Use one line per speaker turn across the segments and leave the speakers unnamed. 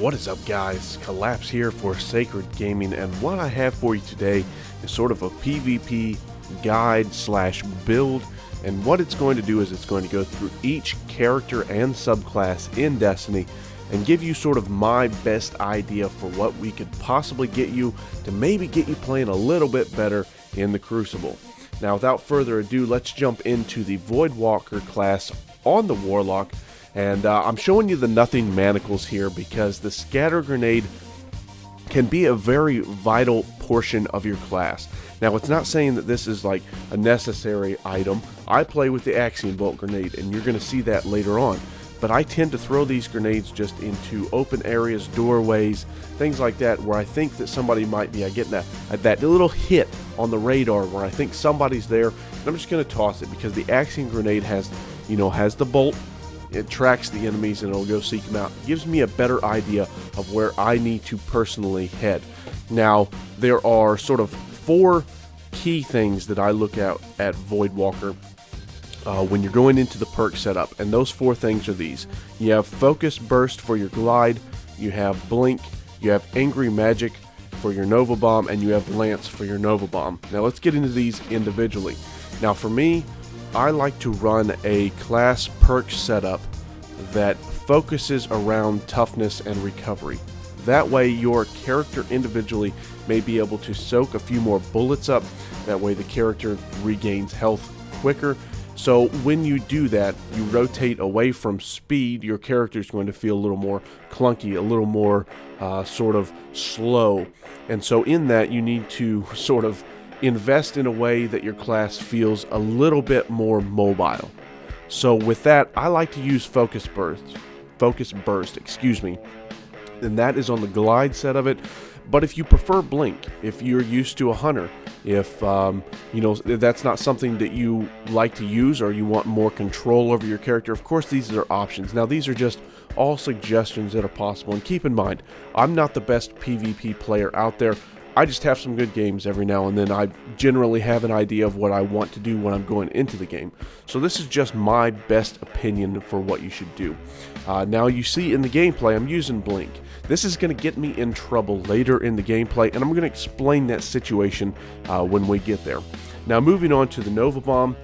What is up, guys? Collapse here for Sacred Gaming, and what I have for you today is sort of a PvP guide slash build. And what it's going to do is it's going to go through each character and subclass in Destiny and give you sort of my best idea for what we could possibly get you to maybe get you playing a little bit better in the Crucible. Now, without further ado, let's jump into the Voidwalker class on the Warlock. And I'm showing you the nothing manacles here because the scatter grenade can be a very vital portion of your class. Now, it's not saying that this is like a necessary item. I play with the Axion bolt grenade, and you're going to see that later on. But I tend to throw these grenades just into open areas, doorways, things like that, where I think that somebody might be getting that little hit on the radar where I think somebody's there. And I'm just going to toss it because the Axion grenade has the bolt. It tracks the enemies and it'll go seek them out. It gives me a better idea of where I need to personally head. Now, there are sort of 4 key things that I look at Voidwalker when you're going into the perk setup, and those 4 things are these. You have Focus Burst for your glide, you have Blink, you have Angry Magic for your Nova Bomb, and you have Lance for your Nova Bomb. Now let's get into these individually. Now for me, I like to run a class perk setup that focuses around toughness and recovery. That way your character individually may be able to soak a few more bullets up. That way the character regains health quicker. So when you do that, you rotate away from speed. Your character is going to feel a little more clunky, a little more sort of slow. And so in that, you need to sort of invest in a way that your class feels a little bit more mobile. So with that, I like to use Focus Burst, and that is on the glide set of it. But if you prefer Blink, if you're used to a hunter, if that's not something that you like to use, or you want more control over your character, of course these are options. Now these are just all suggestions that are possible, and keep in mind, I'm not the best PvP player out there. I just have some good games every now and then. I generally have an idea of what I want to do when I'm going into the game. So this is just my best opinion for what you should do. Now you see in the gameplay, I'm using Blink. This is going to get me in trouble later in the gameplay, and I'm going to explain that situation when we get there. Now moving on to the Nova Bomb.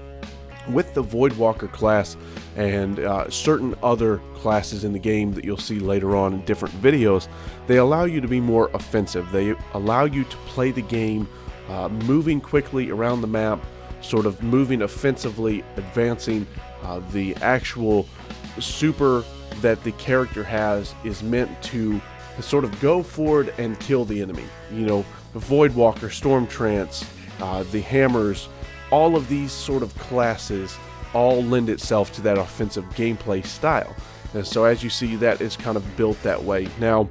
With the Voidwalker class and certain other classes in the game that you'll see later on in different videos, they allow you to be more offensive. They allow you to play the game moving quickly around the map, sort of moving offensively, advancing. The actual super that the character has is meant to sort of go forward and kill the enemy. The Voidwalker, Storm Trance, the Hammers, all of these sort of classes all lend itself to that offensive gameplay style. And so as you see, that is kind of built that way. Now,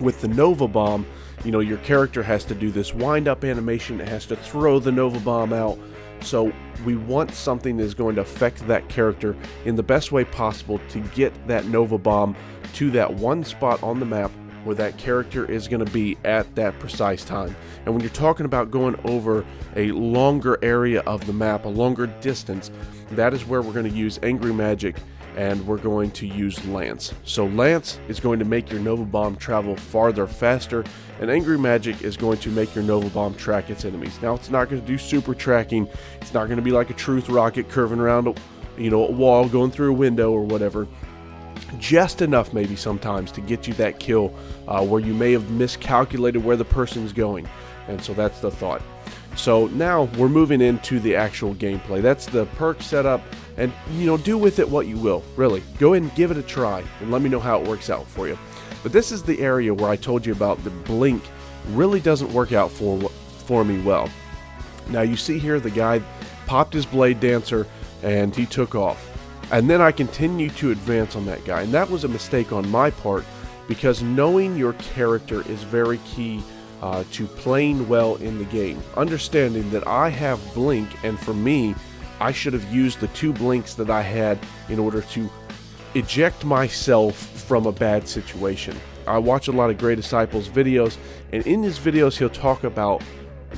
with the Nova Bomb, your character has to do this wind-up animation. It has to throw the Nova Bomb out. So we want something that is going to affect that character in the best way possible to get that Nova Bomb to that one spot on the map where that character is going to be at that precise time. And when you're talking about going over a longer area of the map, a longer distance, that is where we're going to use Angry Magic, and we're going to use Lance. So Lance is going to make your Nova Bomb travel farther, faster, and Angry Magic is going to make your Nova Bomb track its enemies. Now, it's not going to do super tracking. It's not going to be like a Truth Rocket curving around a wall, going through a window or whatever. Just enough maybe sometimes to get you that kill where you may have miscalculated where the person's going. And so that's the thought. So now we're moving into the actual gameplay. That's the perk setup, and do with it what you will. Really, go ahead and give it a try and let me know how it works out for you. But this is the area where I told you about the Blink really doesn't work out for me well. Now you see here the guy popped his Blade Dancer and he took off. And then I continue to advance on that guy. And that was a mistake on my part, because knowing your character is very key to playing well in the game. Understanding that I have Blink, and for me, I should have used the 2 blinks that I had in order to eject myself from a bad situation. I watch a lot of Grey Disciples videos, and in his videos he'll talk about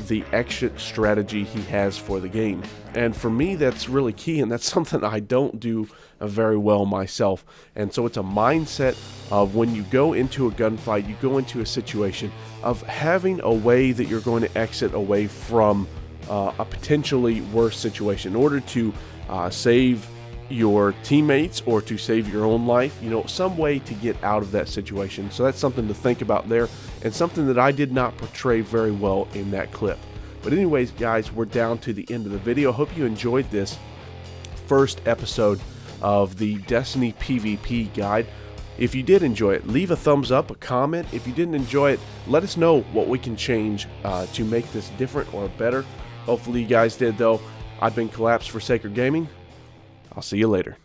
the exit strategy he has for the game. And for me, that's really key, and that's something I don't do very well myself. And so it's a mindset of when you go into a gunfight, you go into a situation of having a way that you're going to exit away from a potentially worse situation in order to save your teammates or to save your own life, some way to get out of that situation. So that's something to think about there, and something that I did not portray very well in that clip. But anyways, guys, we're down to the end of the video. Hope you enjoyed this first episode of the Destiny PvP guide. If you did enjoy it, leave a thumbs up, a comment. If you didn't enjoy it, let us know what we can change to make this different or better. Hopefully you guys did, though. I've been Collapsed for Sacred Gaming. I'll see you later.